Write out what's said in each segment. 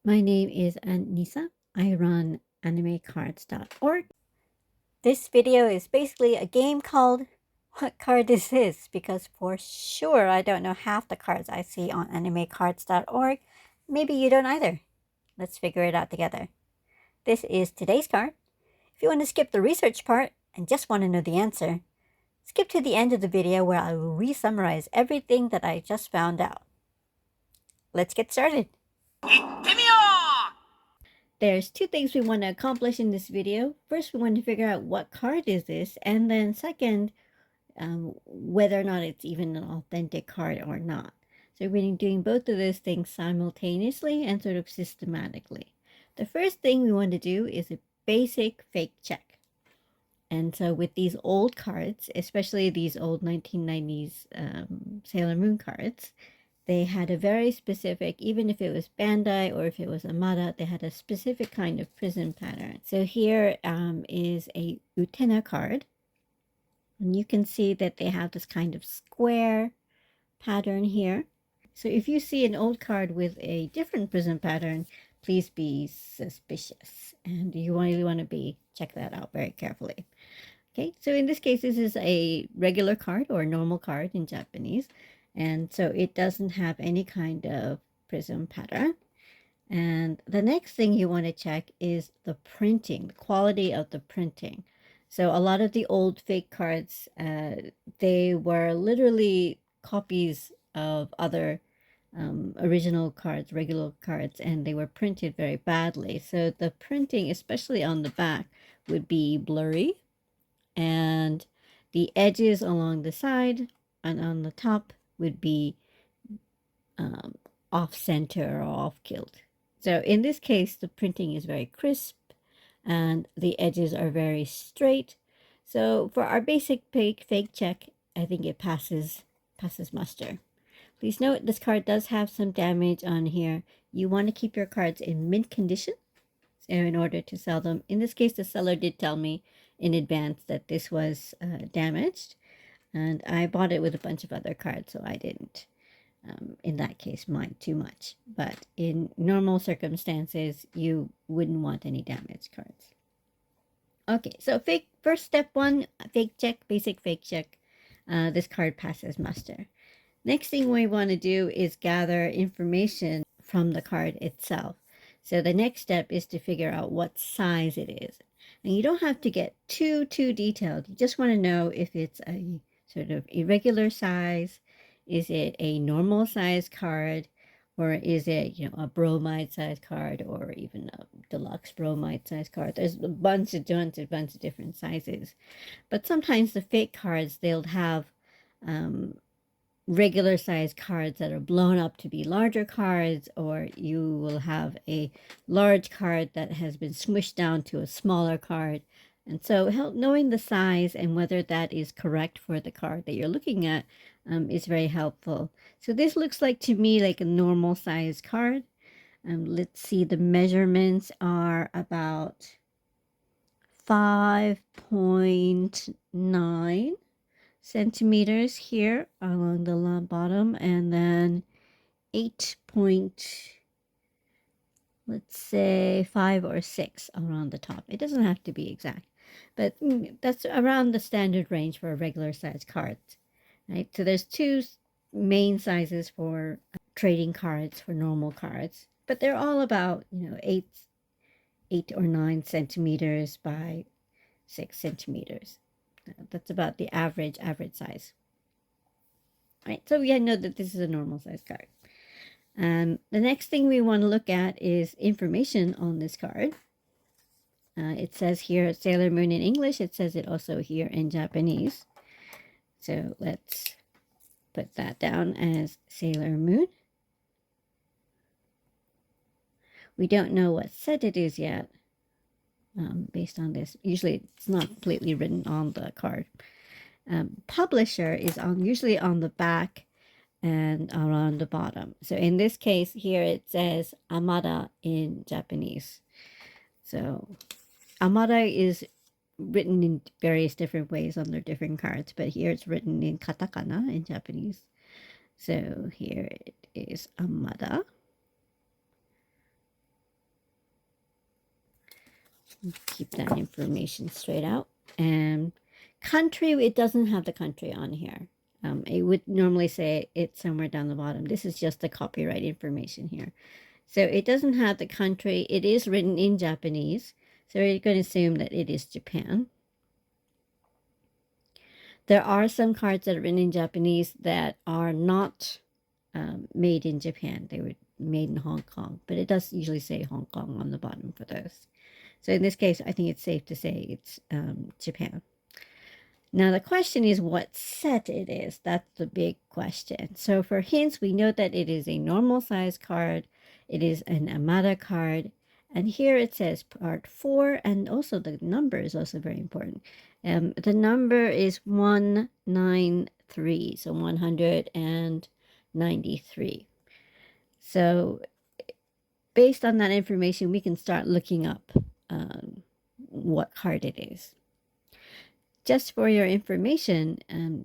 My name is Anissa. I run AnimeCards.org. This video is basically a game called What Card Is This? Because for sure I don't know half the cards I see on AnimeCards.org. Maybe you don't either. Let's figure it out together. This is today's card. If you want to skip the research part and just want to know the answer, skip to the end of the video where I will re-summarize everything that I just found out. Let's get started. There's two things we want to accomplish in this video. First, we want to figure out what card is this, and then second, whether or not it's even an authentic card or not. So we're doing both of those things simultaneously and sort of systematically. The first thing we want to do is a basic fake check. And so with these old cards, especially these old 1990s Sailor Moon cards, they had a very specific, even if it was Bandai or if it was Amada, they had a specific kind of prism pattern. So here is a Utena card. And you can see that they have this kind of square pattern here. So if you see an old card with a different prism pattern, please be suspicious. And you really want to check that out very carefully. Okay, so in this case, this is a regular card or a normal card in Japanese. And so it doesn't have any kind of prism pattern. And the next thing you want to check is the printing, the quality of the printing. So a lot of the old fake cards, they were literally copies of other original cards, regular cards, and they were printed very badly. So the printing, especially on the back, would be blurry, and the edges along the side and on the top would be off center or off kilt. So in this case, the printing is very crisp and the edges are very straight. So for our basic fake check, I think it passes muster. Please note this card does have some damage on here. You want to keep your cards in mint condition in order to sell them. In this case, the seller did tell me in advance that this was damaged, and I bought it with a bunch of other cards, so I didn't in that case mind too much. But in normal circumstances, you wouldn't want any damaged cards. Okay, so first step one, fake check, basic fake check. This card passes muster. Next thing we want to do is gather information from the card itself. So the next step is to figure out what size it is. And you don't have to get too detailed. You just want to know if it's a sort of irregular size. Is it a normal size card? Or is it, a bromide size card or even a deluxe bromide size card? There's a bunch of different sizes. But sometimes the fake cards, they'll have regular size cards that are blown up to be larger cards, or you will have a large card that has been smushed down to a smaller card. And so knowing the size and whether that is correct for the card that you're looking at is very helpful. So this looks like to me like a normal size card. Let's see, the measurements are about 5.9 centimeters here along the bottom, and then 8 let's say 5 or 6 around the top. It doesn't have to be exact, but that's around the standard range for a regular size card, right? So there's two main sizes for trading cards, for normal cards, but they're all about 8 or 9 centimeters by 6 centimeters. That's about the average size. All right, so we know that this is a normal size card. The next thing we want to look at is information on this card. It says here Sailor Moon in English. It says it also here in Japanese. So let's put that down as Sailor Moon. We don't know what set it is yet. Based on this, usually it's not completely written on the card. Publisher is usually on the back and around the bottom. So in this case here it says Amada in Japanese. So Amada is written in various different ways on their different cards, but here it's written in katakana in Japanese. So here it is Amada. Keep that information straight out. And country, it doesn't have the country on here. It would normally say it's somewhere down the bottom. This is just the copyright information here. So it doesn't have the country. It is written in Japanese. So we're going to assume that it is Japan. There are some cards that are written in Japanese that are not made in Japan. They were made in Hong Kong, but it does usually say Hong Kong on the bottom for those. So in this case, I think it's safe to say it's Japan. Now the question is what set it is. That's the big question. So for hints, we know that it is a normal size card. It is an Amada card. And here it says part 4, and also the number is also very important. The number is 193, so 193. So based on that information, we can start looking up what card it is. Just for your information,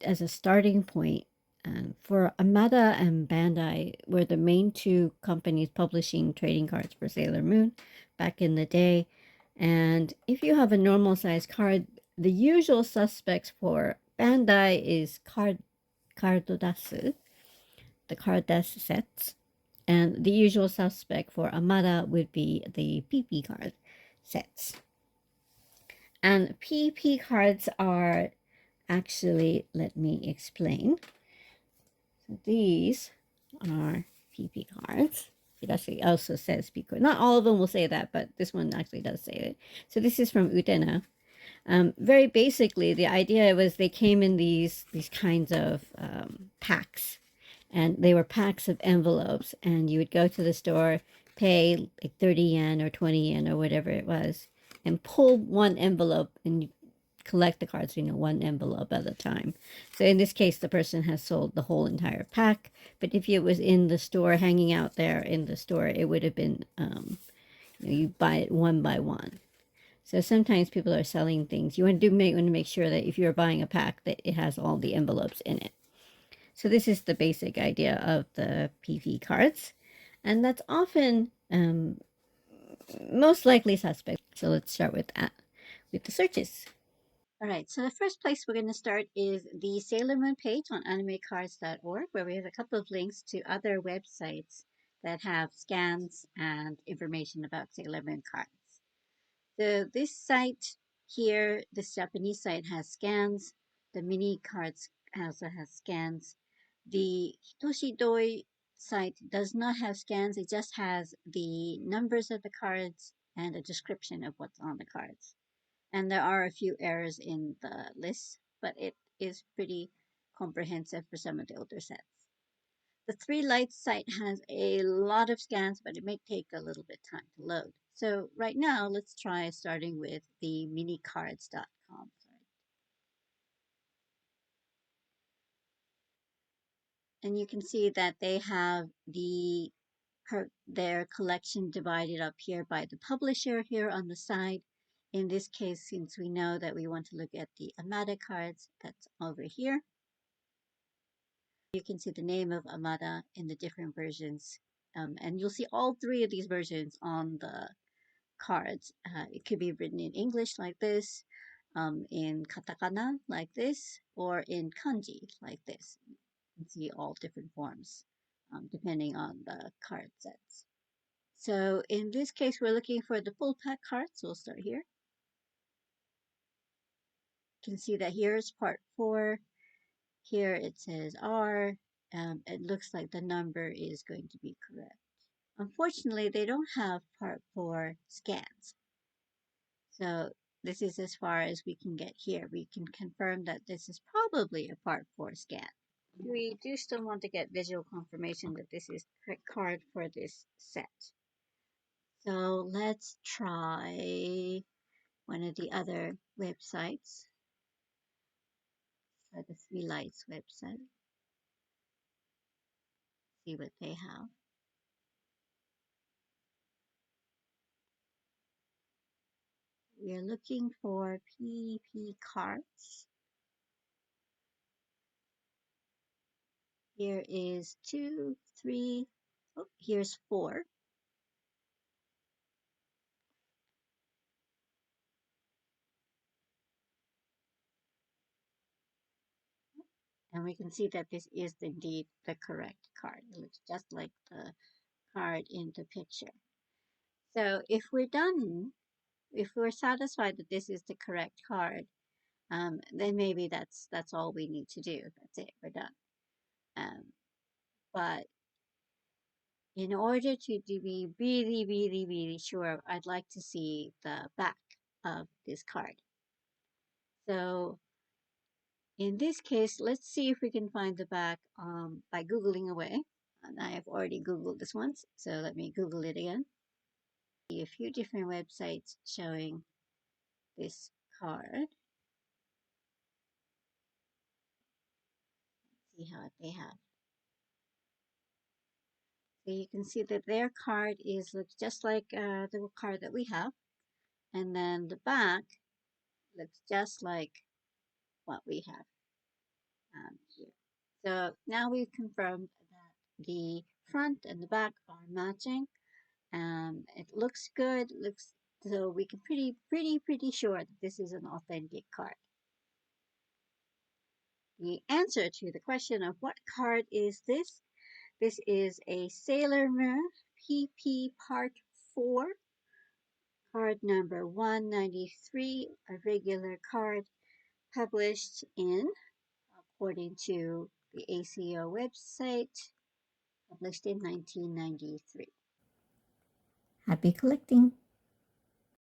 as a starting point, for Amada and Bandai were the main two companies publishing trading cards for Sailor Moon back in the day. And if you have a normal size card, the usual suspects for Bandai is Cardodasu, the card desu sets. And the usual suspect for Amada would be the PP card sets. And PP cards are actually, let me explain. So these are PP cards. It actually also says PP. Not all of them will say that, but this one actually does say it. So this is from Utena. Very basically, the idea was they came in these kinds of packs, and they were packs of envelopes, and you would go to the store, pay like 30 yen or 20 yen or whatever it was, and pull one envelope and collect the cards, one envelope at a time. So in this case, the person has sold the whole entire pack. But if it was in the store, hanging out there in the store, it would have been, you buy it one by one. So sometimes people are selling things. You want to make sure that if you're buying a pack, that it has all the envelopes in it. So this is the basic idea of the PV cards, and that's often most likely suspect. So let's start with that, with the searches. All right, so the first place we're going to start is the Sailor Moon page on AnimeCards.org, where we have a couple of links to other websites that have scans and information about Sailor Moon cards. So this site here, this Japanese site, has scans. The mini cards also has scans. The Hitoshi Doi site does not have scans. It just has the numbers of the cards and a description of what's on the cards. And there are a few errors in the list, but it is pretty comprehensive for some of the older sets. The Three Lights site has a lot of scans, but it may take a little bit time to load. So right now, let's try starting with the minicards.com. And you can see that they have their collection divided up here by the publisher here on the side. In this case, since we know that we want to look at the Amada cards, that's over here. You can see the name of Amada in the different versions. And you'll see all three of these versions on the cards. It could be written in English like this, in katakana like this, or in kanji like this. You can see all different forms depending on the card sets. So in this case, we're looking for the full pack cards. So we'll start here. You can see that here's part 4. Here it says R. It looks like the number is going to be correct. Unfortunately, they don't have part 4 scans. So this is as far as we can get here. We can confirm that this is probably a part 4 scan. We do still want to get visual confirmation that this is the correct card for this set. So let's try one of the other websites. So the Three Lights website. See what they have. We are looking for PP cards. Here is 2, 3, oh, here's 4. And we can see that this is indeed the correct card. It looks just like the card in the picture. So if we're done, if we're satisfied that this is the correct card, then maybe that's all we need to do. That's it. We're done. But in order to be really, really, really sure, I'd like to see the back of this card. So in this case, let's see if we can find the back by Googling away. And I have already Googled this once, so let me Google it again. A few different websites showing this card. Let's see how they have. So you can see that their card looks just like the card that we have. And then the back looks just like what we have here. So now we've confirmed that the front and the back are matching. It looks good. So we can pretty sure that this is an authentic card. The answer to the question of what card is this? This is a Sailor Moon PP Part 4, card number 193, a regular card published in, according to the ACO website, published in 1993. Happy collecting!